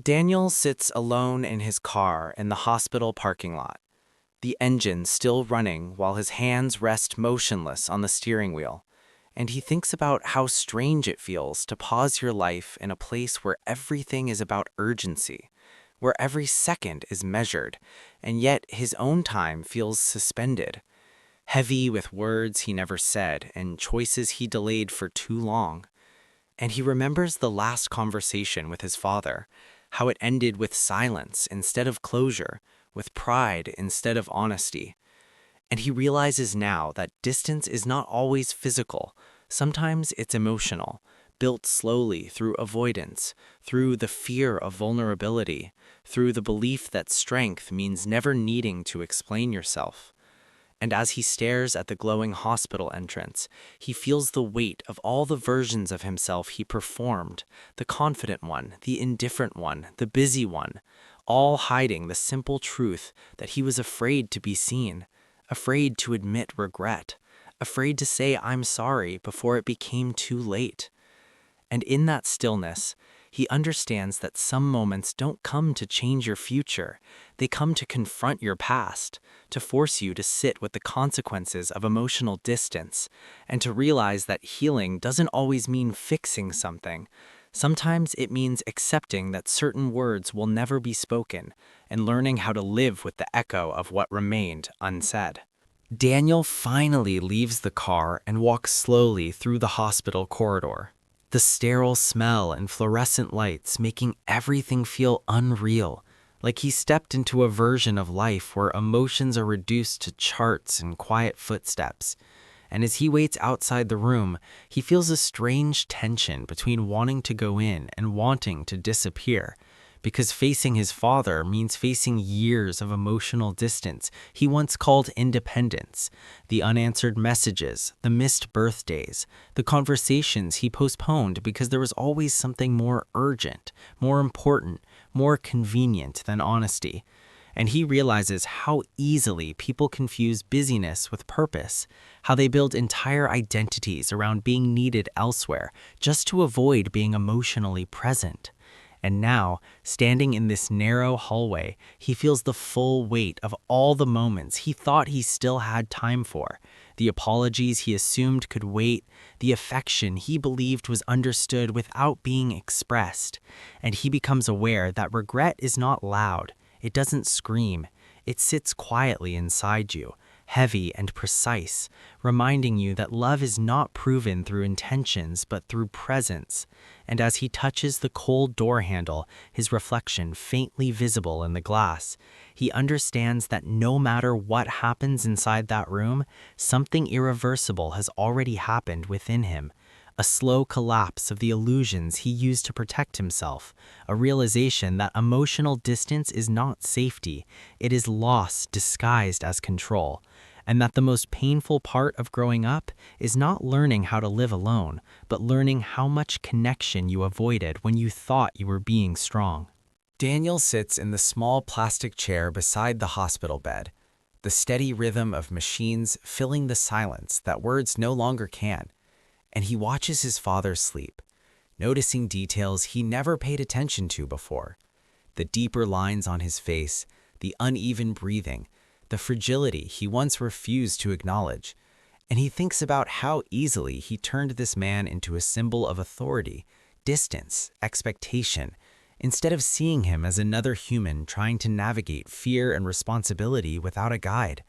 Daniel sits alone in his car in the hospital parking lot, the engine still running while his hands rest motionless on the steering wheel, and he thinks about how strange it feels to pause your life in a place where everything is about urgency, where every second is measured, and yet his own time feels suspended, heavy with words he never said and choices he delayed for too long. And he remembers the last conversation with his father, how it ended with silence instead of closure, with pride instead of honesty. And he realizes now that distance is not always physical. Sometimes it's emotional, built slowly through avoidance, through the fear of vulnerability, through the belief that strength means never needing to explain yourself. And as he stares at the glowing hospital entrance, he feels the weight of all the versions of himself he performed, the confident one, the indifferent one, the busy one, all hiding the simple truth that he was afraid to be seen, afraid to admit regret, afraid to say I'm sorry before it became too late. And in that stillness, he understands that some moments don't come to change your future. They come to confront your past, to force you to sit with the consequences of emotional distance, and to realize that healing doesn't always mean fixing something. Sometimes it means accepting that certain words will never be spoken and learning how to live with the echo of what remained unsaid. Daniel finally leaves the car and walks slowly through the hospital corridor, the sterile smell and fluorescent lights making everything feel unreal, like he stepped into a version of life where emotions are reduced to charts and quiet footsteps. And as he waits outside the room, he feels a strange tension between wanting to go in and wanting to disappear. Because facing his father means facing years of emotional distance he once called independence, the unanswered messages, the missed birthdays, the conversations he postponed because there was always something more urgent, more important, more convenient than honesty. And he realizes how easily people confuse busyness with purpose, how they build entire identities around being needed elsewhere just to avoid being emotionally present. And now, standing in this narrow hallway, he feels the full weight of all the moments he thought he still had time for, the apologies he assumed could wait, the affection he believed was understood without being expressed. And he becomes aware that regret is not loud. It doesn't scream. It sits quietly inside you, heavy and precise, reminding you that love is not proven through intentions but through presence. And as he touches the cold door handle, his reflection faintly visible in the glass, he understands that no matter what happens inside that room, something irreversible has already happened within him. A slow collapse of the illusions he used to protect himself, a realization that emotional distance is not safety, it is loss disguised as control, and that the most painful part of growing up is not learning how to live alone, but learning how much connection you avoided when you thought you were being strong. Daniel sits in the small plastic chair beside the hospital bed, the steady rhythm of machines filling the silence that words no longer can. And he watches his father sleep, noticing details he never paid attention to before. The deeper lines on his face, the uneven breathing, the fragility he once refused to acknowledge. And he thinks about how easily he turned this man into a symbol of authority, distance, expectation, instead of seeing him as another human trying to navigate fear and responsibility without a guide.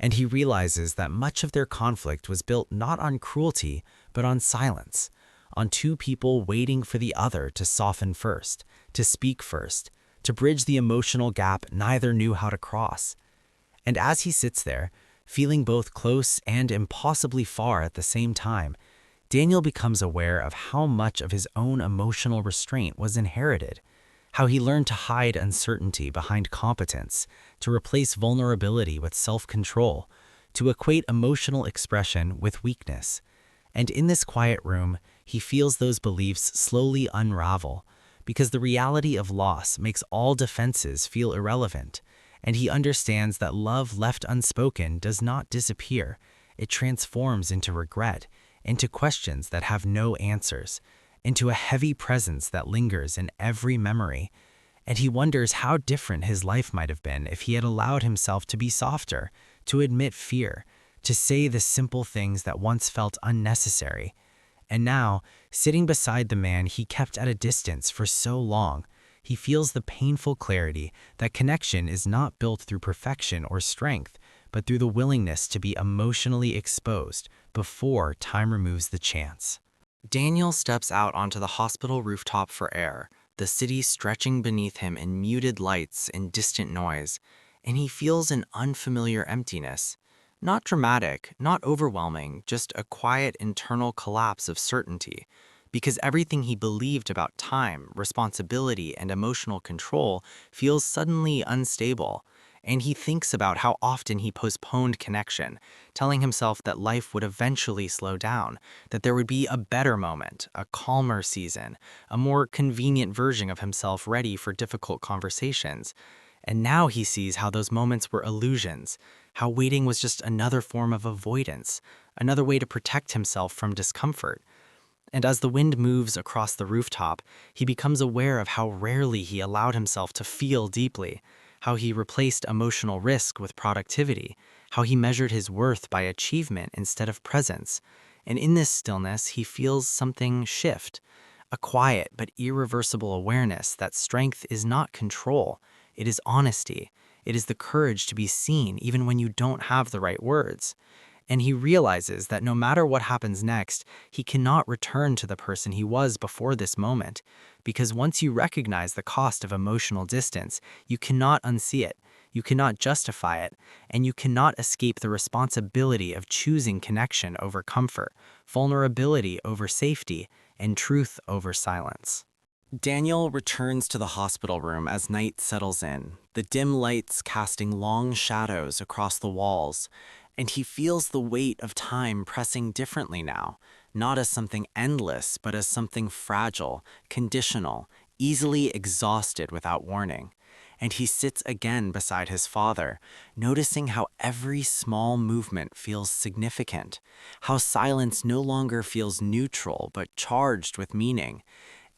And he realizes that much of their conflict was built not on cruelty, but on silence, on two people waiting for the other to soften first, to speak first, to bridge the emotional gap neither knew how to cross. And as he sits there, feeling both close and impossibly far at the same time, Daniel becomes aware of how much of his own emotional restraint was inherited, how he learned to hide uncertainty behind competence, to replace vulnerability with self-control, to equate emotional expression with weakness. And in this quiet room, he feels those beliefs slowly unravel, because the reality of loss makes all defenses feel irrelevant, and he understands that love left unspoken does not disappear. It transforms into regret, into questions that have no answers, into a heavy presence that lingers in every memory. and he wonders how different his life might have been if he had allowed himself to be softer, to admit fear, to say the simple things that once felt unnecessary. And now, sitting beside the man he kept at a distance for so long, he feels the painful clarity that connection is not built through perfection or strength, but through the willingness to be emotionally exposed before time removes the chance. Daniel steps out onto the hospital rooftop for air, the city stretching beneath him in muted lights and distant noise, and he feels an unfamiliar emptiness. Not dramatic, not overwhelming, just a quiet internal collapse of certainty. Because everything he believed about time, responsibility, and emotional control feels suddenly unstable. And he thinks about how often he postponed connection, telling himself that life would eventually slow down, that there would be a better moment, a calmer season, a more convenient version of himself ready for difficult conversations. And now he sees how those moments were illusions, how waiting was just another form of avoidance, another way to protect himself from discomfort. And as the wind moves across the rooftop, he becomes aware of how rarely he allowed himself to feel deeply, how he replaced emotional risk with productivity, how he measured his worth by achievement instead of presence. And in this stillness, he feels something shift, a quiet but irreversible awareness that strength is not control, it is honesty. It is the courage to be seen even when you don't have the right words. And he realizes that no matter what happens next, he cannot return to the person he was before this moment. Because once you recognize the cost of emotional distance, you cannot unsee it, you cannot justify it, and you cannot escape the responsibility of choosing connection over comfort, vulnerability over safety, and truth over silence. Daniel returns to the hospital room as night settles in, the dim lights casting long shadows across the walls, and he feels the weight of time pressing differently now, not as something endless, but as something fragile, conditional, easily exhausted without warning. And he sits again beside his father, noticing how every small movement feels significant, how silence no longer feels neutral but charged with meaning.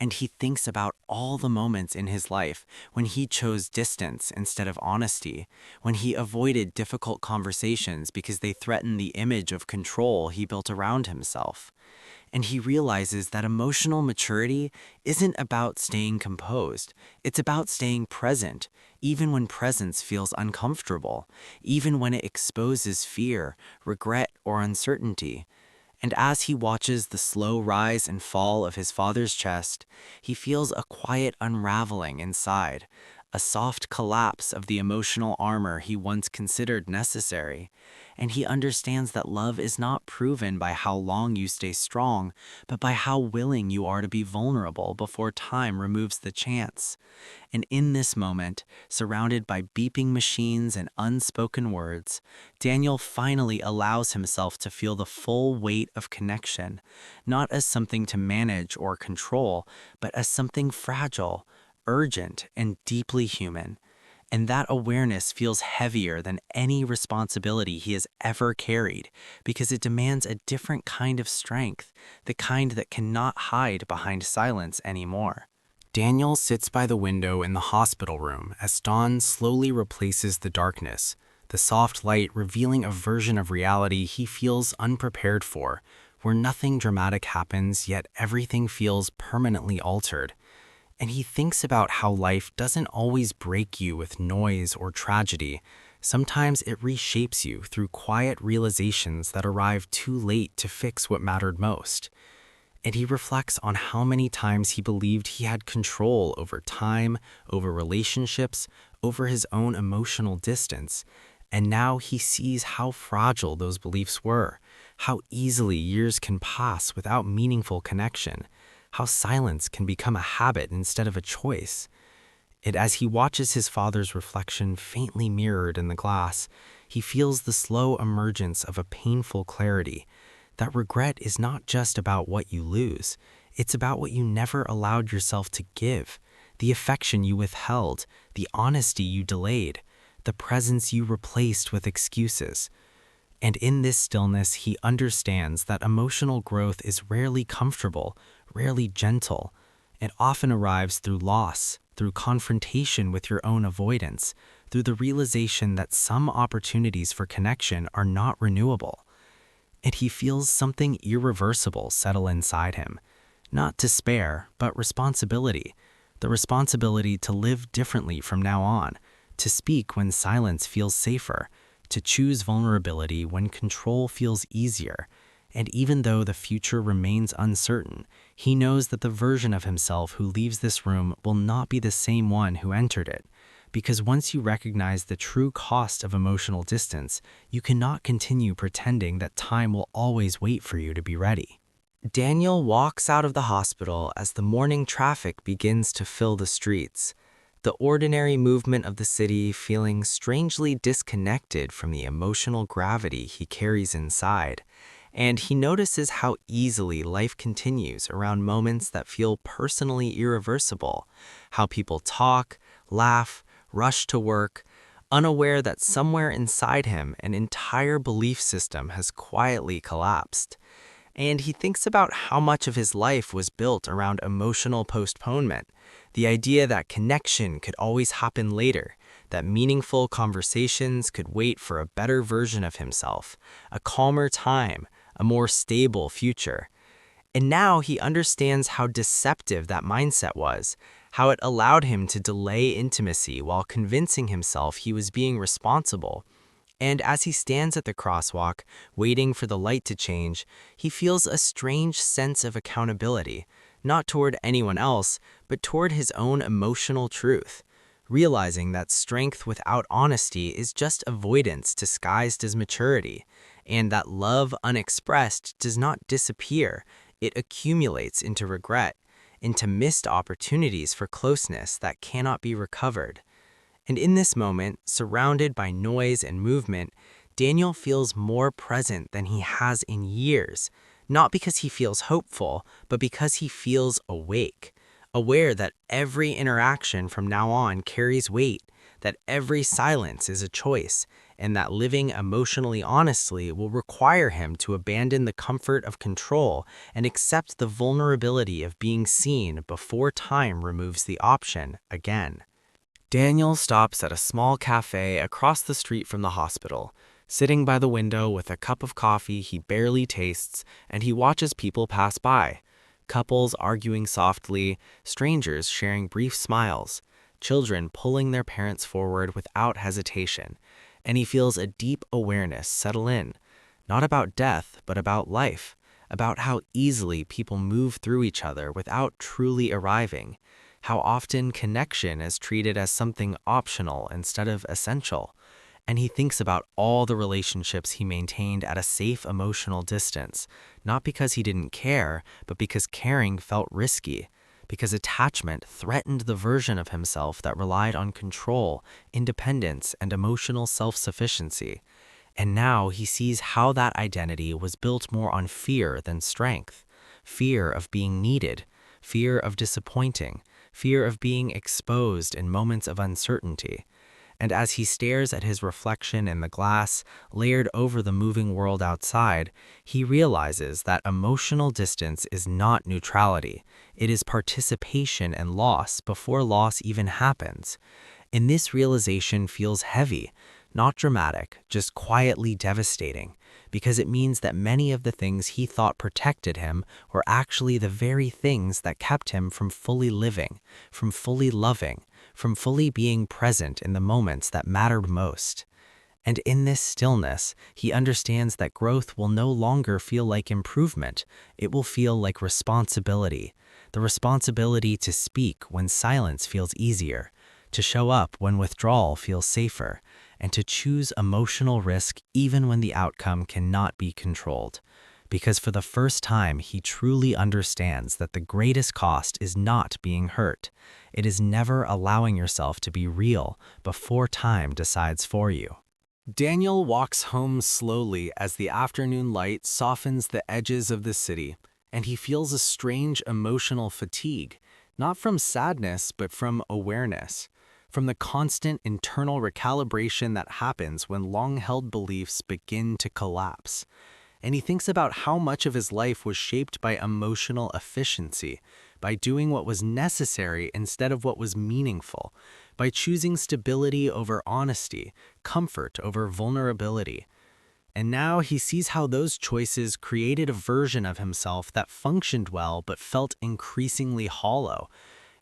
And he thinks about all the moments in his life when he chose distance instead of honesty, when he avoided difficult conversations because they threatened the image of control he built around himself. And he realizes that emotional maturity isn't about staying composed. It's about staying present, even when presence feels uncomfortable, even when it exposes fear, regret, or uncertainty. And as he watches the slow rise and fall of his father's chest, he feels a quiet unraveling inside, a soft collapse of the emotional armor he once considered necessary. And he understands that love is not proven by how long you stay strong, but by how willing you are to be vulnerable before time removes the chance. And in this moment, surrounded by beeping machines and unspoken words, Daniel finally allows himself to feel the full weight of connection, not as something to manage or control, but as something fragile, urgent, and deeply human. And that awareness feels heavier than any responsibility he has ever carried because it demands a different kind of strength, the kind that cannot hide behind silence anymore. Daniel sits by the window in the hospital room as dawn slowly replaces the darkness, the soft light revealing a version of reality he feels unprepared for, where nothing dramatic happens, yet everything feels permanently altered. And he thinks about how life doesn't always break you with noise or tragedy. Sometimes it reshapes you through quiet realizations that arrive too late to fix what mattered most. And he reflects on how many times he believed he had control over time, over relationships, over his own emotional distance. And now he sees how fragile those beliefs were, how easily years can pass without meaningful connection, how silence can become a habit instead of a choice. And as he watches his father's reflection faintly mirrored in the glass, he feels the slow emergence of a painful clarity. That regret is not just about what you lose, it's about what you never allowed yourself to give, the affection you withheld, the honesty you delayed, the presence you replaced with excuses. And in this stillness, he understands that emotional growth is rarely comfortable, rarely gentle. It often arrives through loss, through confrontation with your own avoidance, through the realization that some opportunities for connection are not renewable. And he feels something irreversible settle inside him. Not despair, but responsibility. The responsibility to live differently from now on, to speak when silence feels safer, to choose vulnerability when control feels easier. And even though the future remains uncertain, he knows that the version of himself who leaves this room will not be the same one who entered it. Because once you recognize the true cost of emotional distance, you cannot continue pretending that time will always wait for you to be ready. Daniel walks out of the hospital as the morning traffic begins to fill the streets, the ordinary movement of the city feeling strangely disconnected from the emotional gravity he carries inside. And he notices how easily life continues around moments that feel personally irreversible, how people talk, laugh, rush to work, unaware that somewhere inside him an entire belief system has quietly collapsed. And he thinks about how much of his life was built around emotional postponement, the idea that connection could always happen later, that meaningful conversations could wait for a better version of himself, a calmer time, a more stable future. And now he understands how deceptive that mindset was, how it allowed him to delay intimacy while convincing himself he was being responsible. And as he stands at the crosswalk, waiting for the light to change, he feels a strange sense of accountability, not toward anyone else, but toward his own emotional truth, realizing that strength without honesty is just avoidance disguised as maturity, and that love unexpressed does not disappear, it accumulates into regret, into missed opportunities for closeness that cannot be recovered. And in this moment, surrounded by noise and movement, Daniel feels more present than he has in years, not because he feels hopeful, but because he feels awake, aware that every interaction from now on carries weight, that every silence is a choice, and that living emotionally honestly will require him to abandon the comfort of control and accept the vulnerability of being seen before time removes the option again. Daniel stops at a small cafe across the street from the hospital, sitting by the window with a cup of coffee he barely tastes, and he watches people pass by. Couples arguing softly, strangers sharing brief smiles, children pulling their parents forward without hesitation, and he feels a deep awareness settle in, not about death, but about life, about how easily people move through each other without truly arriving, how often connection is treated as something optional instead of essential. And he thinks about all the relationships he maintained at a safe emotional distance, not because he didn't care, but because caring felt risky, because attachment threatened the version of himself that relied on control, independence, and emotional self-sufficiency. And now he sees how that identity was built more on fear than strength, fear of being needed, fear of disappointing, fear of being exposed in moments of uncertainty. And as he stares at his reflection in the glass, layered over the moving world outside, he realizes that emotional distance is not neutrality. It is participation and loss before loss even happens. And this realization feels heavy, not dramatic, just quietly devastating, because it means that many of the things he thought protected him were actually the very things that kept him from fully living, from fully loving, from fully being present in the moments that mattered most. And in this stillness, he understands that growth will no longer feel like improvement. It will feel like responsibility, the responsibility to speak when silence feels easier, to show up when withdrawal feels safer, and to choose emotional risk even when the outcome cannot be controlled. Because for the first time, he truly understands that the greatest cost is not being hurt. It is never allowing yourself to be real before time decides for you. Daniel walks home slowly as the afternoon light softens the edges of the city, and he feels a strange emotional fatigue, not from sadness, but from awareness, from the constant internal recalibration that happens when long-held beliefs begin to collapse. And he thinks about how much of his life was shaped by emotional efficiency, by doing what was necessary instead of what was meaningful, by choosing stability over honesty, comfort over vulnerability. And now he sees how those choices created a version of himself that functioned well but felt increasingly hollow.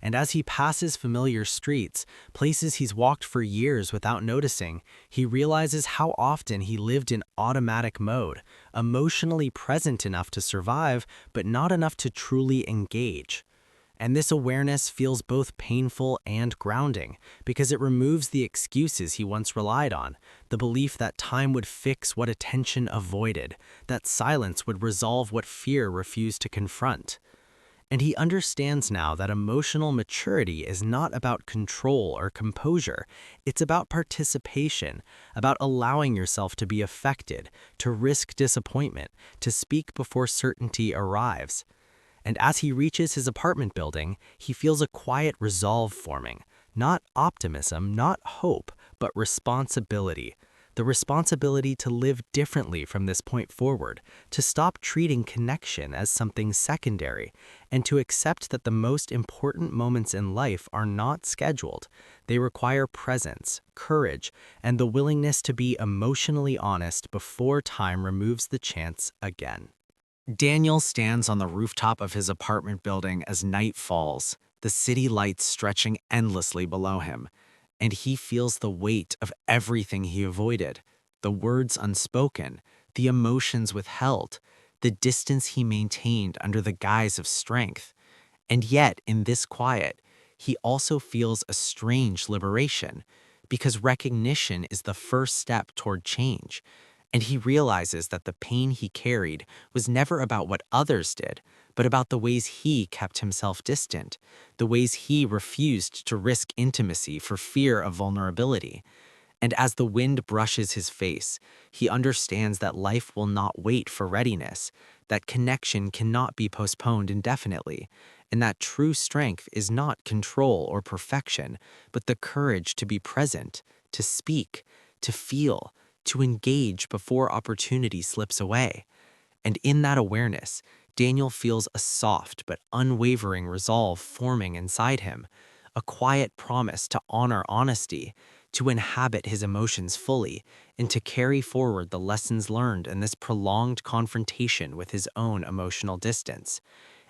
And as he passes familiar streets, places he's walked for years without noticing, he realizes how often he lived in automatic mode, emotionally present enough to survive, but not enough to truly engage. And this awareness feels both painful and grounding because it removes the excuses he once relied on, the belief that time would fix what attention avoided, that silence would resolve what fear refused to confront. And he understands now that emotional maturity is not about control or composure. It's about participation, about allowing yourself to be affected, to risk disappointment, to speak before certainty arrives. And as he reaches his apartment building, he feels a quiet resolve forming. Not optimism, not hope, but responsibility. The responsibility to live differently from this point forward, to stop treating connection as something secondary, and to accept that the most important moments in life are not scheduled. They require presence, courage, and the willingness to be emotionally honest before time removes the chance again. Daniel stands on the rooftop of his apartment building as night falls, the city lights stretching endlessly below him, and he feels the weight of everything he avoided, the words unspoken, the emotions withheld, the distance he maintained under the guise of strength. And yet, in this quiet, he also feels a strange liberation, because recognition is the first step toward change. And he realizes that the pain he carried was never about what others did, but about the ways he kept himself distant, the ways he refused to risk intimacy for fear of vulnerability. And as the wind brushes his face, he understands that life will not wait for readiness, that connection cannot be postponed indefinitely, and that true strength is not control or perfection, but the courage to be present, to speak, to feel, to engage before opportunity slips away. And in that awareness, Daniel feels a soft but unwavering resolve forming inside him, a quiet promise to honor honesty, to inhabit his emotions fully, and to carry forward the lessons learned in this prolonged confrontation with his own emotional distance.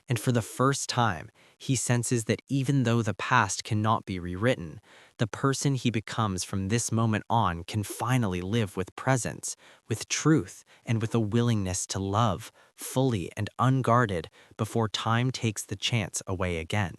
And for the first time, he senses that even though the past cannot be rewritten, the person he becomes from this moment on can finally live with presence, with truth, and with a willingness to love, fully and unguarded, before time takes the chance away again.